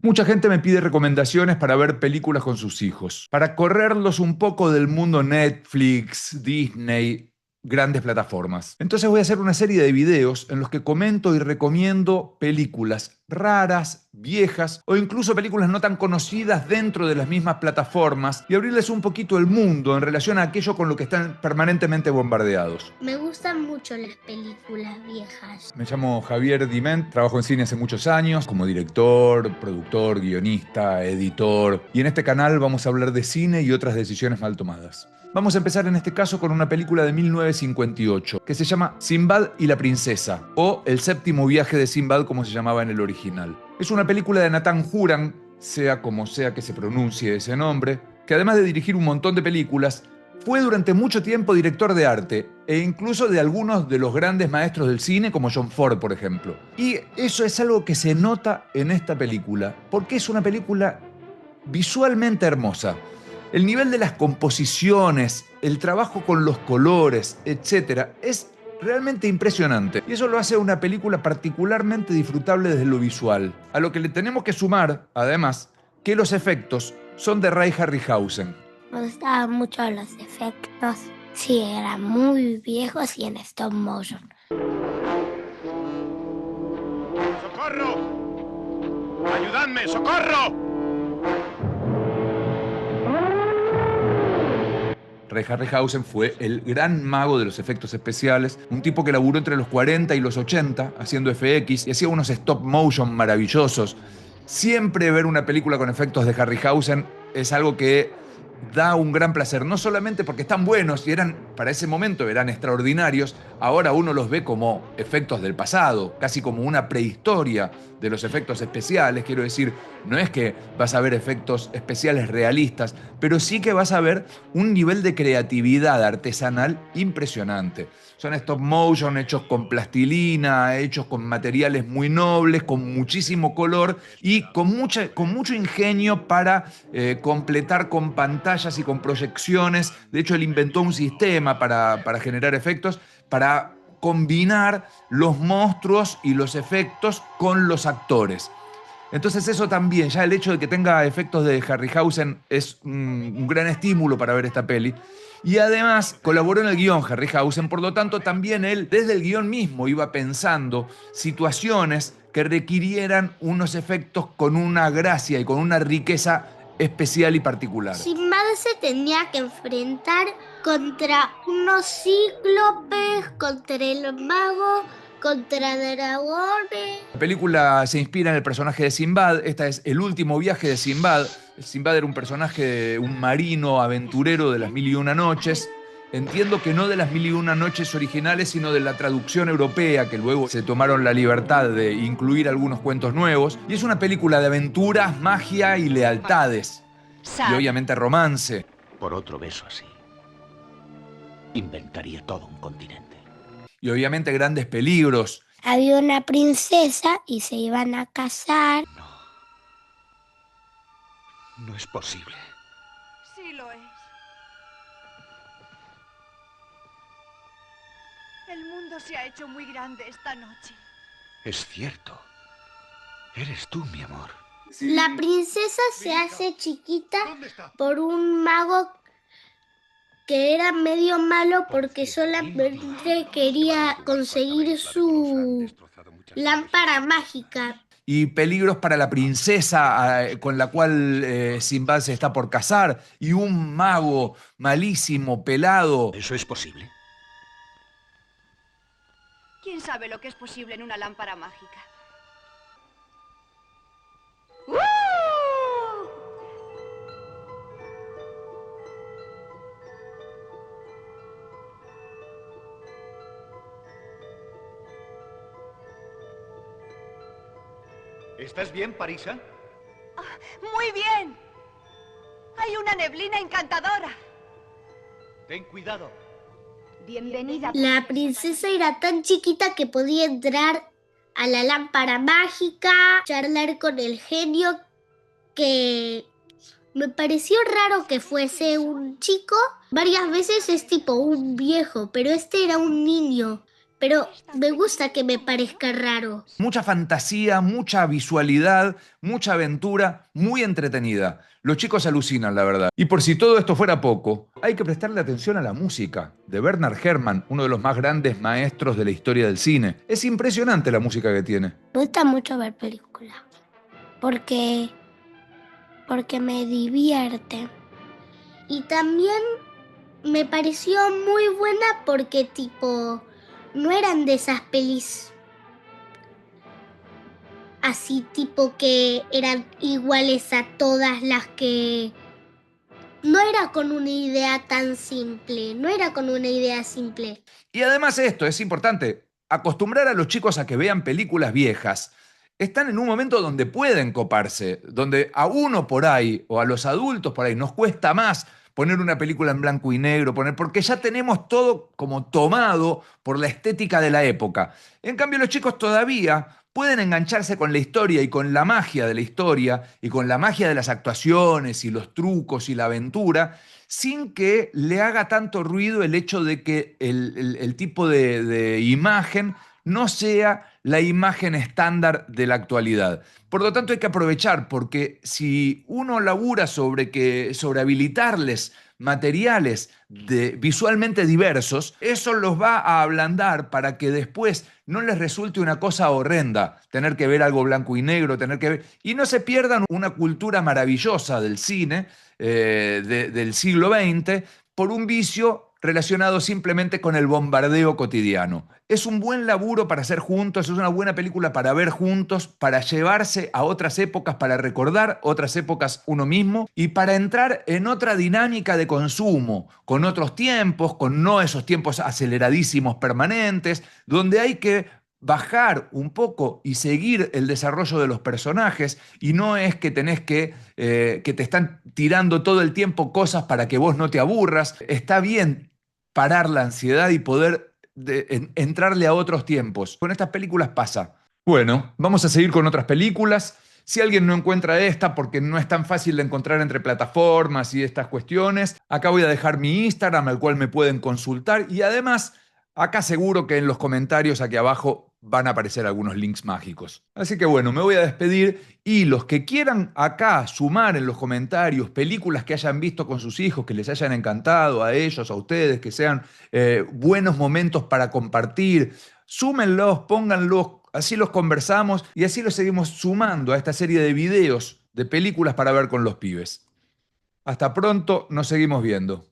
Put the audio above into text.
Mucha gente me pide recomendaciones para ver películas con sus hijos, para correrlos un poco del mundo Netflix, Disney, grandes plataformas. Entonces voy a hacer una serie de videos en los que comento y recomiendo películas raras, viejas o incluso películas no tan conocidas dentro de las mismas plataformas y abrirles un poquito el mundo en relación a aquello con lo que están permanentemente bombardeados. Me gustan mucho las películas viejas. Me llamo Javier Diment, trabajo en cine hace muchos años como director, productor, guionista, editor, y en este canal vamos a hablar de cine y otras decisiones mal tomadas. Vamos a empezar en este caso con una película de 1958 que se llama Sinbad y la princesa, o El séptimo viaje de Sinbad como se llamaba en el original. Es una película de Nathan Juran, sea como sea que se pronuncie ese nombre, que además de dirigir un montón de películas, fue durante mucho tiempo director de arte e incluso de algunos de los grandes maestros del cine como John Ford, por ejemplo. Y eso es algo que se nota en esta película, porque es una película visualmente hermosa. El nivel de las composiciones, el trabajo con los colores, etcétera, es realmente impresionante. Y eso lo hace una película particularmente disfrutable desde lo visual. A lo que le tenemos que sumar, además, que los efectos son de Ray Harryhausen. Me gustaban mucho los efectos. Sí, eran muy viejos y en stop motion. ¡Socorro! ¡Ayudadme! ¡Socorro! Ray Harryhausen fue el gran mago de los efectos especiales, un tipo que laburó entre los 40 y los 80 haciendo FX y hacía unos stop motion maravillosos. Siempre ver una película con efectos de Harryhausen es algo que da un gran placer, no solamente porque están buenos y eran, para ese momento eran extraordinarios, ahora uno los ve como efectos del pasado, casi como una prehistoria de los efectos especiales. Quiero decir, no es que vas a ver efectos especiales realistas, pero sí que vas a ver un nivel de creatividad artesanal impresionante. Son stop motion hechos con plastilina, hechos con materiales muy nobles, con muchísimo color y con mucho ingenio para completar con pantallas y con proyecciones. De hecho, él inventó un sistema para generar efectos, para combinar los monstruos y los efectos con los actores. Entonces eso también, ya el hecho de que tenga efectos de Harryhausen es un gran estímulo para ver esta peli. Y además colaboró en el guión Harryhausen, por lo tanto también él desde el guión mismo iba pensando situaciones que requirieran unos efectos con una gracia y con una riqueza especial y particular. Sinbad se tenía que enfrentar contra unos cíclopes, contra el mago, contra dragones. La película se inspira en el personaje de Sinbad. Este es el último viaje de Sinbad. Sinbad era un personaje, un marino aventurero de las Mil y Una Noches. Entiendo que no de las Mil y Una Noches originales, sino de la traducción europea, que luego se tomaron la libertad de incluir algunos cuentos nuevos. Y es una película de aventuras, magia y lealtades. Y obviamente romance. Por otro beso así, inventaría todo un continente. Y obviamente grandes peligros. Había una princesa y se iban a casar. No es posible. Sí lo es. El mundo se ha hecho muy grande esta noche. Es cierto. Eres tú, mi amor. La princesa se hace chiquita por un mago que era medio malo porque solamente quería conseguir su lámpara mágica. Y peligros para la princesa con la cual Sinbad se está por casar, y un mago malísimo, pelado. ¿Eso es posible? ¿Quién sabe lo que es posible en una lámpara mágica? ¿Estás bien, Parisa? ¡Muy bien! Hay una neblina encantadora. Ten cuidado. Bienvenida. La princesa era tan chiquita que podía entrar a la lámpara mágica, charlar con el genio, que me pareció raro que fuese un chico. Varias veces es tipo un viejo, pero este era un niño. pero me gusta que me parezca raro. Mucha fantasía, mucha visualidad, mucha aventura, muy entretenida. Los chicos alucinan, la verdad. Y por si todo esto fuera poco, hay que prestarle atención a la música de Bernard Herrmann, uno de los más grandes maestros de la historia del cine. Es impresionante la música que tiene. Me gusta mucho ver películas porque me divierte. Y también me pareció muy buena porque tipo no eran de esas pelis así tipo que eran iguales a todas las que... No era con una idea tan simple, no era con una idea simple. Y además esto, es importante, acostumbrar a los chicos a que vean películas viejas. Están en un momento donde pueden coparse, donde a uno por ahí, o a los adultos por ahí, nos cuesta más poner una película en blanco y negro, porque ya tenemos todo como tomado por la estética de la época. En cambio, los chicos todavía pueden engancharse con la historia y con la magia de la historia y con la magia de las actuaciones y los trucos y la aventura, sin que le haga tanto ruido el hecho de que el tipo de imagen no sea la imagen estándar de la actualidad. Por lo tanto, hay que aprovechar, porque si uno labura sobre habilitarles materiales visualmente diversos, eso los va a ablandar para que después no les resulte una cosa horrenda tener que ver algo blanco y negro, y no se pierdan una cultura maravillosa del cine del siglo XX por un vicio relacionado simplemente con el bombardeo cotidiano. Es un buen laburo para hacer juntos, es una buena película para ver juntos, para llevarse a otras épocas, para recordar otras épocas uno mismo y para entrar en otra dinámica de consumo, con otros tiempos, con no esos tiempos aceleradísimos permanentes, donde hay que bajar un poco y seguir el desarrollo de los personajes, y no es que que te están tirando todo el tiempo cosas para que vos no te aburras. Está bien parar la ansiedad y poder entrarle a otros tiempos. Con estas películas pasa. Bueno, vamos a seguir con otras películas. Si alguien no encuentra esta porque no es tan fácil de encontrar entre plataformas y estas cuestiones, acá voy a dejar mi Instagram al cual me pueden consultar, y además acá seguro que en los comentarios aquí abajo van a aparecer algunos links mágicos. Así que bueno, me voy a despedir, y los que quieran acá sumar en los comentarios películas que hayan visto con sus hijos, que les hayan encantado a ellos, a ustedes, que sean buenos momentos para compartir, súmenlos, pónganlos, así los conversamos y así los seguimos sumando a esta serie de videos de películas para ver con los pibes. Hasta pronto, nos seguimos viendo.